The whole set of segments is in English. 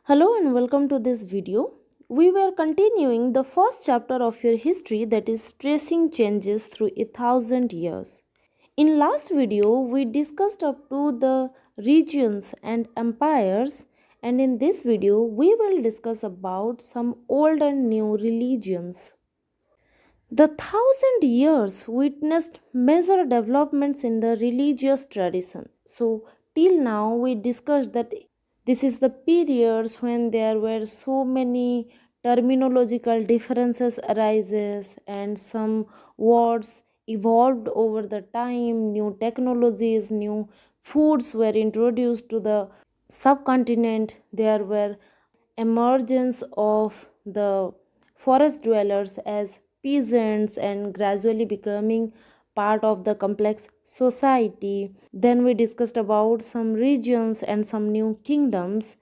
Hello and welcome to this video. We were continuing the first chapter of your history, that is tracing changes through 1,000 years. In last video we discussed up to the regions and empires, and in this video we will discuss about some old and new religions. The 1,000 years witnessed major developments in the religious tradition. So, till now, we discussed that this is the periods when there were so many terminological differences arises and some words evolved over the time, new technologies, new foods were introduced to the subcontinent. There were emergence of the forest dwellers as peasants and gradually becoming part of the complex society. Then we discussed about some regions and some new kingdoms.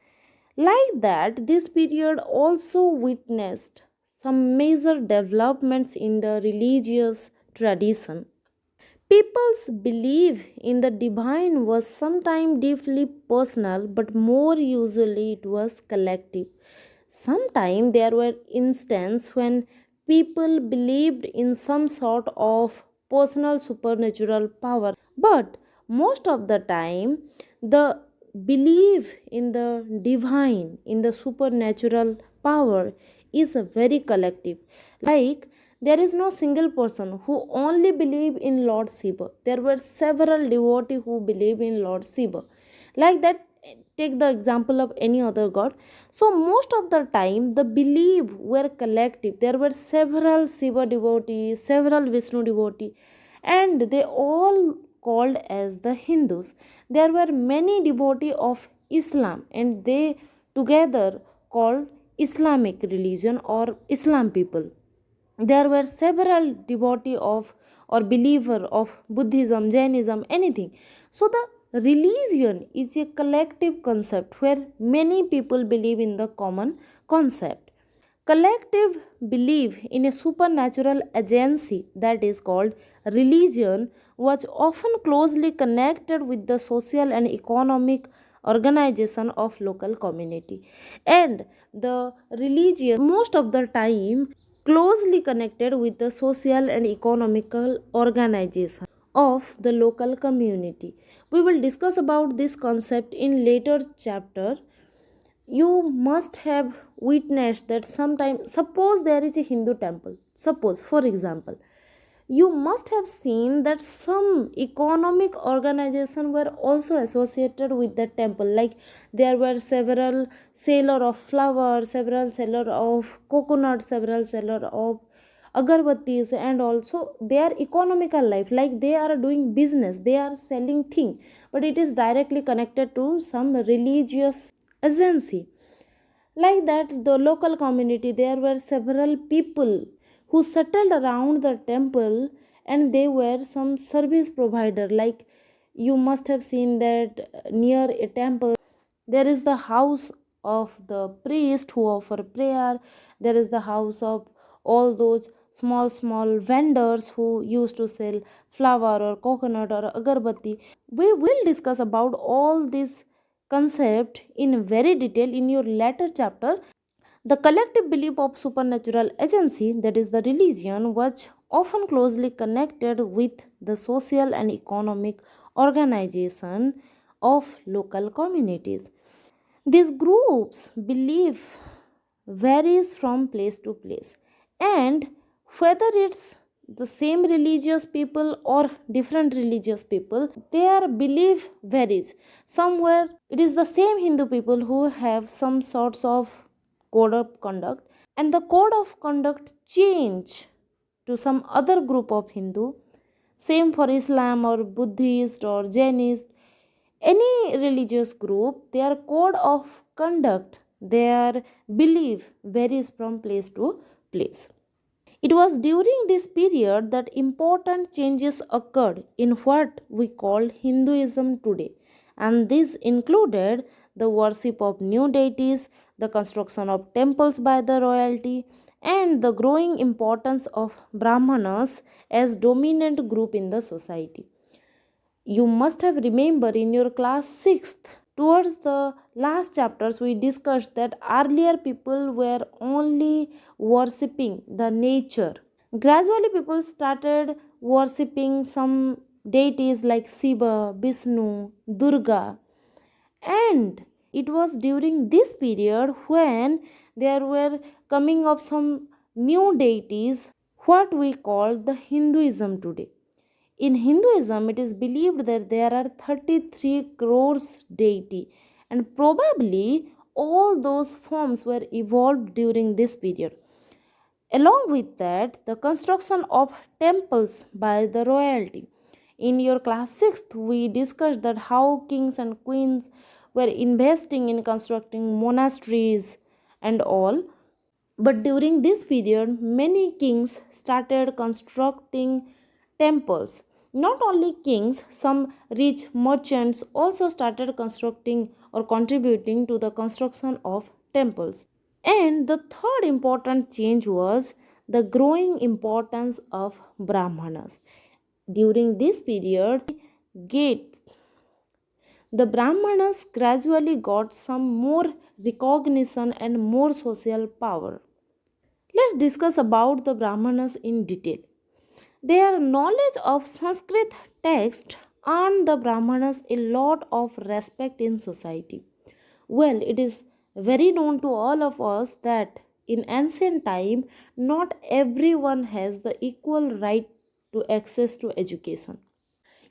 Like that, this period also witnessed some major developments in the religious tradition. People's belief in the divine was sometimes deeply personal, but more usually it was collective. Sometimes there were instances when people believed in some sort of personal supernatural power, but most of the time the belief in the divine, in the supernatural power is a very collective. Like there is no single person who only believe in Lord Shiva. There were several devotees who believe in Lord Shiva. Like that, take the example of any other god. So most of the time the belief were collective. There were several Shiva devotees, several Vishnu devotees, and they all called as the Hindus. There were many devotees of Islam, and they together called Islamic religion or Islam people. There were several devotee of or believer of Buddhism, Jainism, anything. So the religion is a collective concept where many people believe in the common concept. Collective belief in a supernatural agency, that is called religion, was often closely connected with the social and economic organization of local community. And the religion most of the time closely connected with the social and economical organization of the local community. We will discuss about this concept in later chapter. You must have witnessed that sometime, suppose there is a Hindu temple, suppose for example, you must have seen that some economic organization were also associated with the temple. Like there were several seller of flowers, several seller of coconut, several seller of agarbattis, and also their economical life, like they are doing business, they are selling thing, but it is directly connected to some religious agency. Like that, the local community, there were several people who settled around the temple, and they were some service provider. Like you must have seen that near a temple there is the house of the priest who offer prayer. There is the house of all those small small vendors who used to sell flower or coconut or agarbatti. We will discuss about all this concept in very detail in your later chapter. The collective belief of supernatural agency, that is the religion, was often closely connected with the social and economic organization of local communities. These groups belief varies from place to place, and whether it's the same religious people or different religious people, their belief varies. Somewhere it is the same Hindu people who have some sorts of code of conduct, and the code of conduct change to some other group of Hindu. Same for Islam or Buddhist or Jainist, any religious group, their code of conduct, their belief varies from place to place. It was during this period that important changes occurred in what we call Hinduism today, and this included the worship of new deities, the construction of temples by the royalty, and the growing importance of Brahmanas as dominant group in the society. You must have remember in your class 6th Towards the last chapters, we discussed that earlier people were only worshipping the nature. Gradually, people started worshipping some deities like Shiva, Vishnu, Durga, and it was during this period when there were coming up some new deities, what we call the Hinduism today. In Hinduism, it is believed that there are 33 crores deity, and probably all those forms were evolved during this period. Along with that, the construction of temples by the royalty. In your class 6th, we discussed that how kings and queens were investing in constructing monasteries and all. But during this period, many kings started constructing temples. Not only kings, some rich merchants also started constructing or contributing to the construction of temples. And the third important change was the growing importance of Brahmanas. During this period, gates, the Brahmanas gradually got some more recognition and more social power. Let's discuss about the Brahmanas in detail. Their knowledge of Sanskrit text earned the Brahmanas a lot of respect in society. Well, it is very known to all of us that in ancient time, not everyone has the equal right to access to education.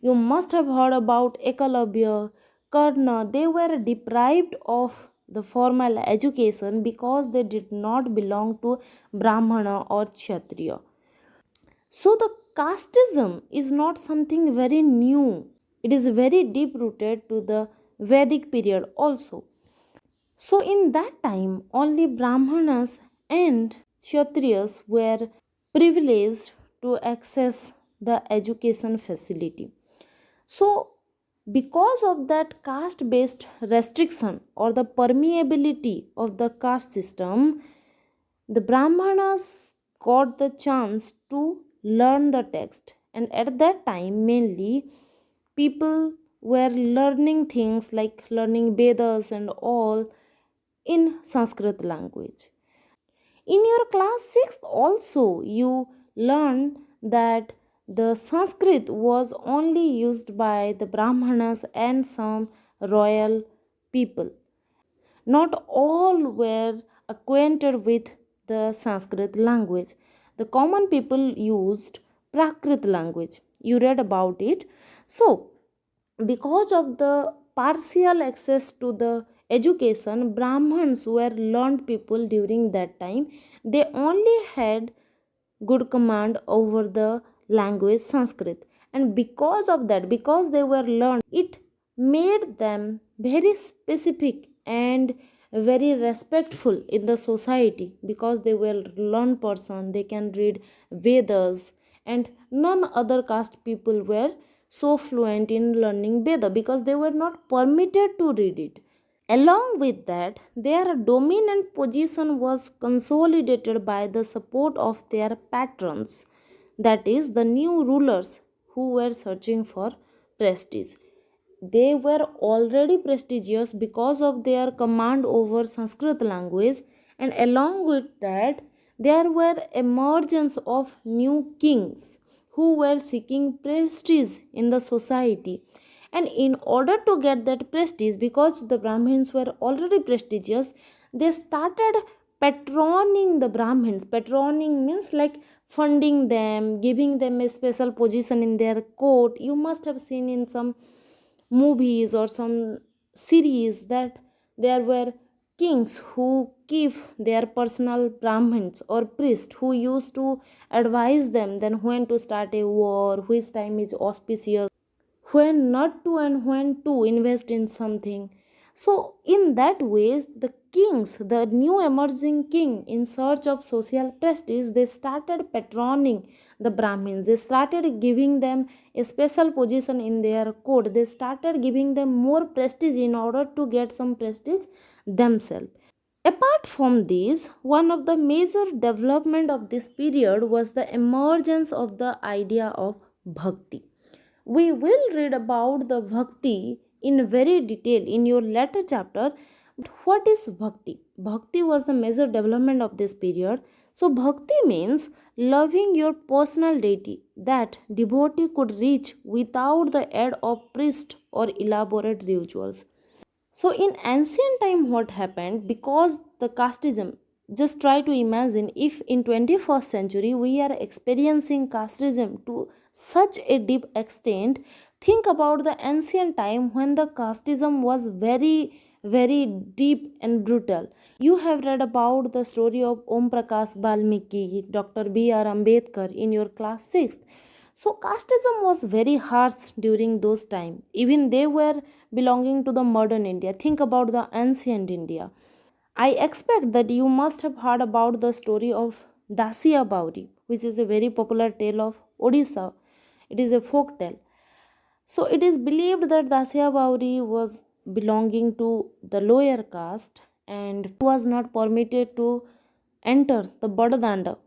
You must have heard about Ekalavya, Karna. They were deprived of the formal education because they did not belong to Brahmana or Kshatriya. So the casteism is not something very new. It is very deep rooted to the Vedic period also. So in that time, only Brahmanas and Kshatriyas were privileged to access the education facility. So, because of that caste based restriction or the permeability of the caste system, the Brahmanas got the chance to learn the text. And at that time, mainly people were learning things like learning Vedas and all in Sanskrit language. In your class 6th also you learned that the Sanskrit was only used by the Brahmanas and some royal people. Not all were acquainted with the Sanskrit language. The common people used Prakrit language. You read about it. So, because of the partial access to the education, Brahmins were learned people during that time. They only had good command over the language Sanskrit, and because of that, because they were learned, it made them very specific and very respectful in the society because they were learned person. They can read Vedas, and none other caste people were so fluent in learning Veda because they were not permitted to read it. Along with that, their dominant position was consolidated by the support of their patrons, that is, the new rulers who were searching for prestige. They were already prestigious because of their command over Sanskrit language, and along with that, there were emergence of new kings who were seeking prestige in the society. And in order to get that prestige, because the Brahmins were already prestigious, they started patroning the Brahmins. Patroning means like funding them, giving them a special position in their court. You must have seen in some movies or some series that there were kings who give their personal Brahmins or priests who used to advise them then when to start a war, which time is auspicious, when not to, and when to invest in something. So, in that way, the kings, the new emerging king, in search of social prestige, they started patroning the Brahmins. They started giving them a special position in their court. They started giving them more prestige in order to get some prestige themselves. Apart from this, one of the major development of this period was the emergence of the idea of bhakti. We will read about the bhakti in very detail in your later chapter. But what is bhakti? Bhakti was the major development of this period. So bhakti means loving your personal deity that devotee could reach without the aid of priest or elaborate rituals. So in ancient time, what happened, because the casteism, just try to imagine if in 21st century we are experiencing casteism to such a deep extent. Think about the ancient time when the casteism was very deep and brutal. You have read about the story of Om Prakash Balmiki, Dr. B.R. Ambedkar in your class 6th. So casteism was very harsh during those time. Even they were belonging to the modern India. Think about the ancient India. I expect that you must have heard about the story of Dasia Bauri, which is a very popular tale of Odisha. It is a folk tale. So it is believed that Dasia Bauri was belonging to the lower caste and was not permitted to enter the Badadanda,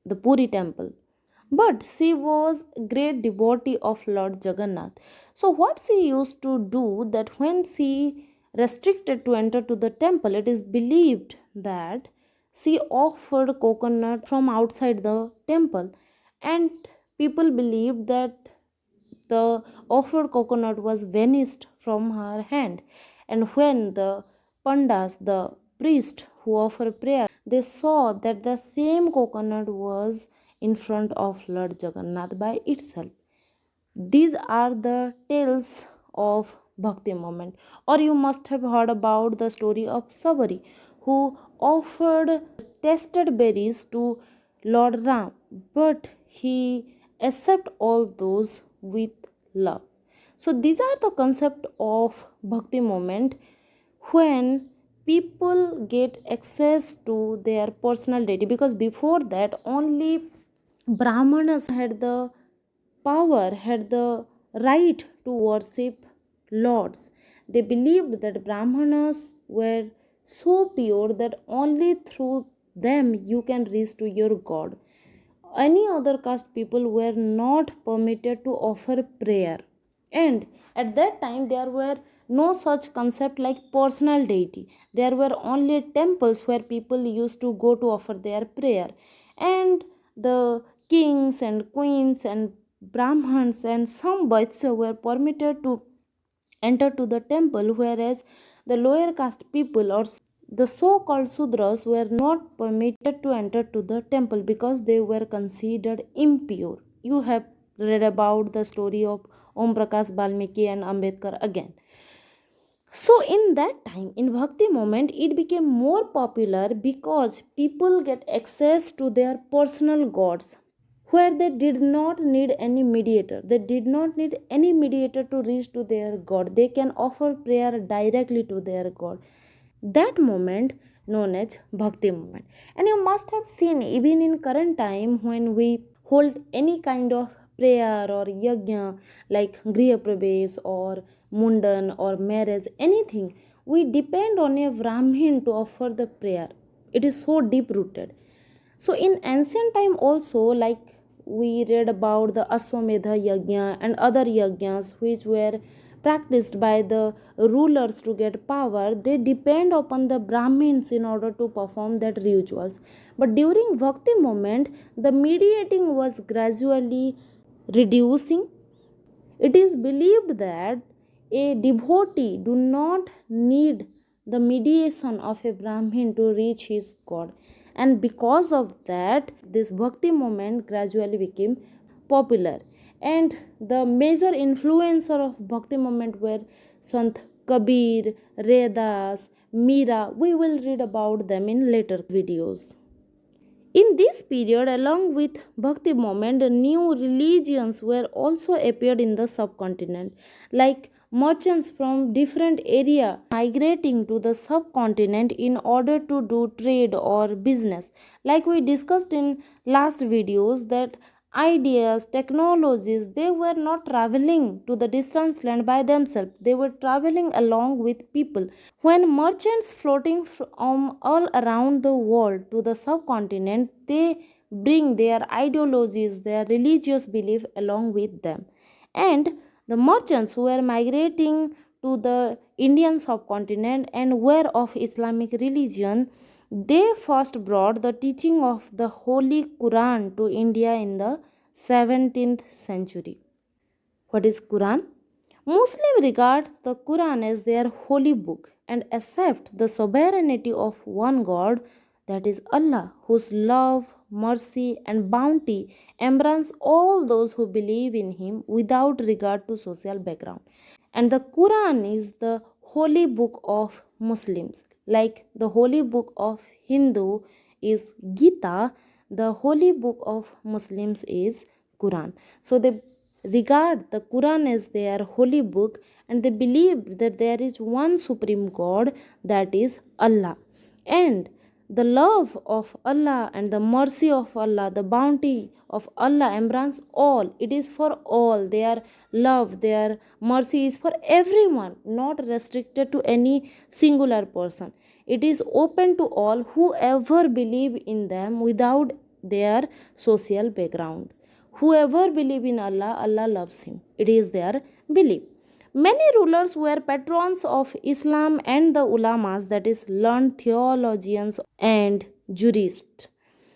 the Puri temple. But she was a great devotee of Lord Jagannath. So what she used to do, that when she restricted to enter to the temple, it is believed that she offered coconut from outside the temple, and people believed that the offered coconut was vanished from her hand. And when the pandas, the priest who offer prayer, they saw that the same coconut was in front of Lord Jagannath by itself. These are the tales of Bhakti moment. Or you must have heard about the story of Sabari, who offered tested berries to Lord Ram, but he accepted all those with love. So these are the concept of Bhakti moment, when people get access to their personal deity, because before that only Brahmanas had the power, had the right to worship lords. They believed that Brahmanas were so pure that only through them you can reach to your God. Any other caste people were not permitted to offer prayer. And at that time there were no such concept like personal deity. There were only temples where people used to go to offer their prayer. And the kings and queens and brahmins and some Vaisya were permitted to enter to the temple, whereas the lower caste people or the so-called Sudras were not permitted to enter to the temple because they were considered impure. You have read about the story of Om Prakash Balmiki and Ambedkar again. So in that time, in Bhakti moment, it became more popular because people get access to their personal gods, where they did not need any mediator. They did not need any mediator to reach to their God. They can offer prayer directly to their God. That moment known as Bhakti moment. And you must have seen even in current time when we hold any kind of prayer or yajna like Griha Pravesh or Mundan or marriage, anything, we depend on a Brahmin to offer the prayer. It is so deep rooted. So in ancient time also, like we read about the Aswamedha Yajna and other yajnas which were practiced by the rulers to get power, they depend upon the Brahmins in order to perform that rituals. But during Bhakti moment, the mediating was gradually reducing. It is believed that a devotee do not need the mediation of a Brahmin to reach his God. And because of that, this Bhakti movement gradually became popular. And the major influencer of Bhakti movement were Sant Kabir, Redas, Meera. We will read about them in later videos. In this period, along with Bhakti movement, new religions were also appeared in the subcontinent, like merchants from different area migrating to the subcontinent in order to do trade or business. Like we discussed in last videos, that ideas, technologies, they were not traveling to the distant land by themselves. They were traveling along with people. When merchants floating from all around the world to the subcontinent, they bring their ideologies, their religious belief along with them. And the merchants who were migrating to the Indian subcontinent and were of Islamic religion, they first brought the teaching of the Holy Quran to India in the 17th century. What is Quran? Muslim regards the Quran as their holy book and accept the sovereignty of one God, that is Allah, whose love, mercy and bounty embrace all those who believe in him without regard to social background. And the Quran is the holy book of Muslims. Like the holy book of Hindu is Gita, the holy book of Muslims is Quran. So they regard the Quran as their holy book and they believe that there is one supreme God, that is Allah. And the love of Allah and the mercy of Allah, the bounty of Allah embrace all. It is for all. Their love, their mercy is for everyone, not restricted to any singular person. It is open to all whoever believe in them without their social background. Whoever believe in Allah, Allah loves him. It is their belief. Many rulers were patrons of Islam and the ulamas, that is, learned theologians and jurists.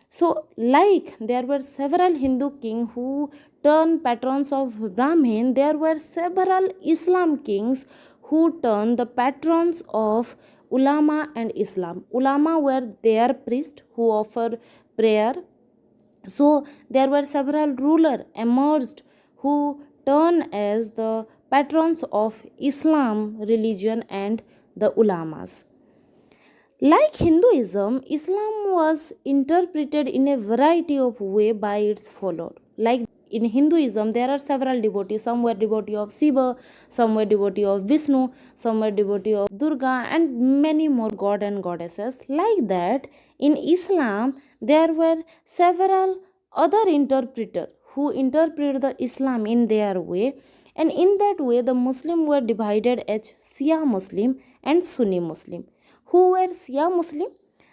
So, like there were several Hindu kings who turned patrons of Brahmin, there were several Islam kings who turned the patrons of ulama and Islam. Ulama were their priests who offer prayer. So there were several rulers emerged who turned as the patrons of Islam religion and the ulamas. Like Hinduism, Islam was interpreted in a variety of ways by its followers. Like in Hinduism, there are several devotees. Some were devotee of Shiva, some were devotee of Vishnu, some were devotee of Durga, and many more god and goddesses. Like that, in Islam, there were several other interpreters who interpret the Islam in their way, and in that way, the Muslim were divided as Shia Muslim and Sunni Muslim. Who were Shia Muslim?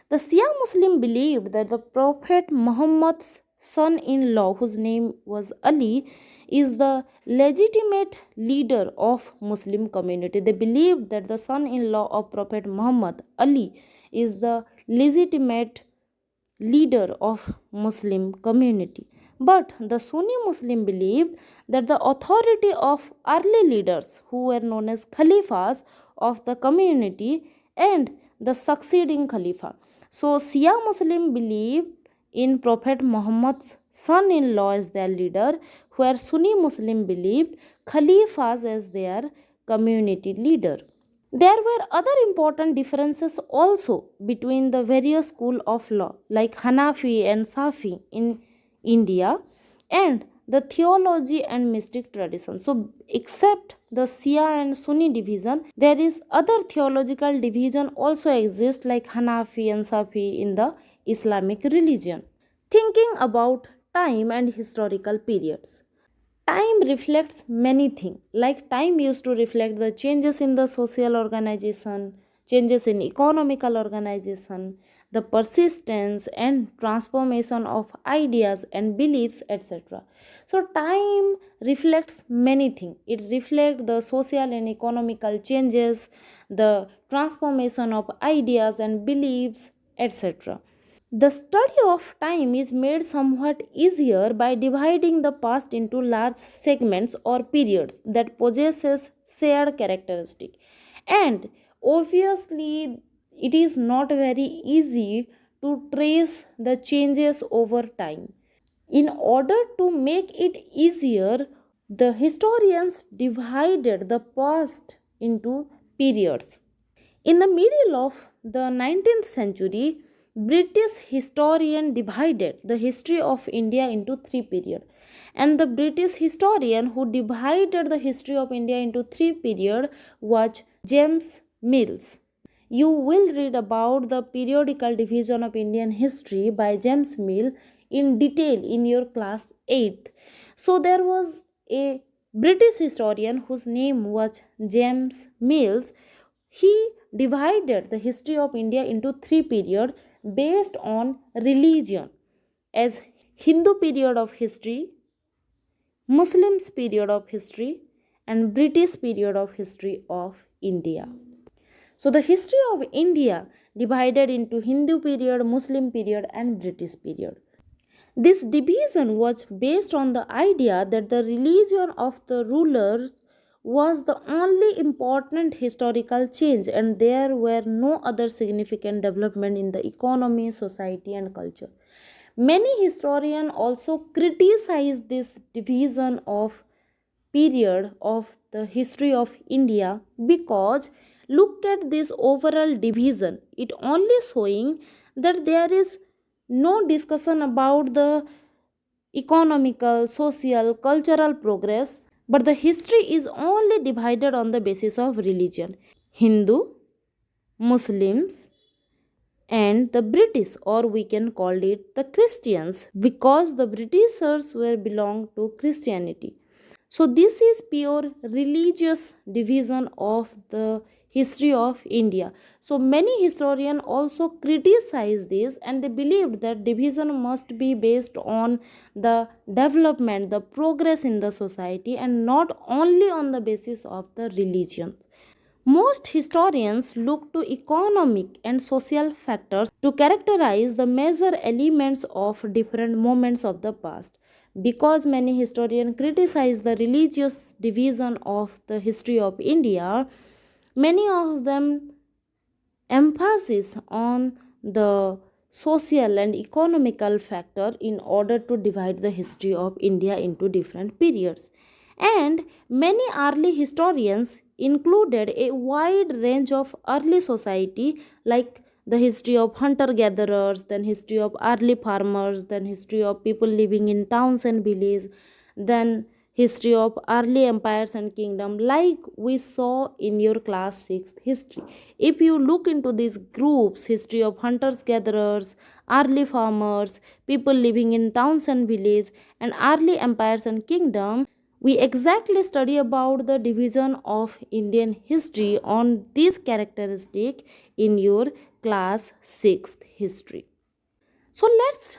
The Shia Muslim believed that the Prophet Muhammad's son-in-law, whose name was Ali, is the legitimate leader of Muslim community. They believed that the son-in-law of Prophet Muhammad, Ali, is the legitimate leader of Muslim community. But the Sunni Muslim believed that the authority of early leaders who were known as Khalifas of the community and the succeeding Khalifa. So Shia Muslim believed in Prophet Muhammad's son-in-law as their leader, where Sunni Muslim believed Khalifas as their community leader. There were other important differences also between the various schools of law like Hanafi and Safi in India and the theology and mystic tradition. So except the Shia and Sunni division, there is other theological division also exists like Hanafi and Safi in the Islamic religion. Thinking about time and historical periods. Time reflects many things. Like time used to reflect the changes in the social organization, changes in economical organization, the persistence and transformation of ideas and beliefs, etc. So time reflects many things. It reflects the social and economical changes, the transformation of ideas and beliefs, etc. The study of time is made somewhat easier by dividing the past into large segments or periods that possesses shared characteristic. And obviously it is not very easy to trace the changes over time. In order to make it easier, the historians divided the past into periods. In the middle of the 19th century, British historian divided the history of India into three periods. And the British historian who divided the history of India into three periods was James Mills. You will read about the periodical division of Indian history by James Mill in detail in your class 8th. So there was a British historian whose name was James Mills. He divided the history of India into three periods based on religion as Hindu period of history, Muslims period of history and British period of history of India. So the history of India divided into Hindu period, Muslim period and British period. This division was based on the idea that the religion of the rulers was the only important historical change and there were no other significant development in the economy, society and culture. Many historians also criticize this division of period of the history of India because look at this overall division. It only showing that there is no discussion about the economical, social, cultural progress, but the history is only divided on the basis of religion. Hindu, Muslims, and the British, or we can call it the Christians, because the Britishers were belong to Christianity. So this is pure religious division of the history of India. So many historians also criticize this and they believed that division must be based on the development, the progress in the society and not only on the basis of the religion. Most historians look to economic and social factors to characterize the major elements of different moments of the past. Because many historians criticize the religious division of the history of India, many of them emphasis on the social and economical factor in order to divide the history of India into different periods. And many early historians included a wide range of early society like the history of hunter gatherers, then history of early farmers, then history of people living in towns and villages, then history of early empires and kingdom like we saw in your class 6th history. If you look into these groups, history of hunters gatherers, early farmers, people living in towns and villages, and early empires and kingdom, we exactly study about the division of Indian history on this characteristic in your class 6th history. So let's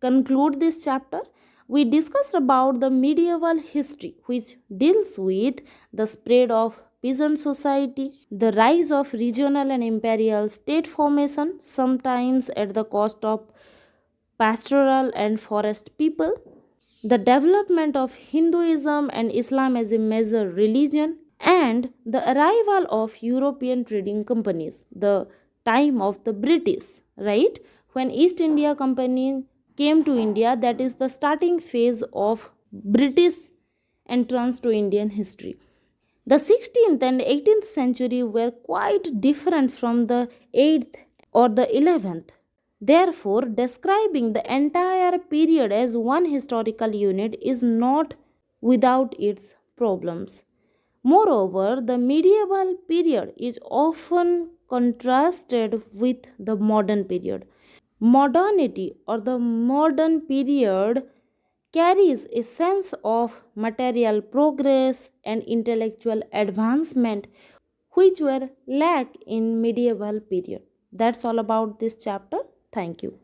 conclude this chapter. We discussed about the medieval history which deals with the spread of peasant society, the rise of regional and imperial state formation, sometimes at the cost of pastoral and forest people, the development of Hinduism and Islam as a major religion, and the arrival of European trading companies, the time of the British, right? When East India Company came to India, that is the starting phase of British entrance to Indian history. The 16th and 18th century were quite different from the 8th or the 11th. Therefore, describing the entire period as one historical unit is not without its problems. Moreover, the medieval period is often contrasted with the modern period. Modernity or the modern period carries a sense of material progress and intellectual advancement which were lack in medieval period. That's all about this chapter. Thank you.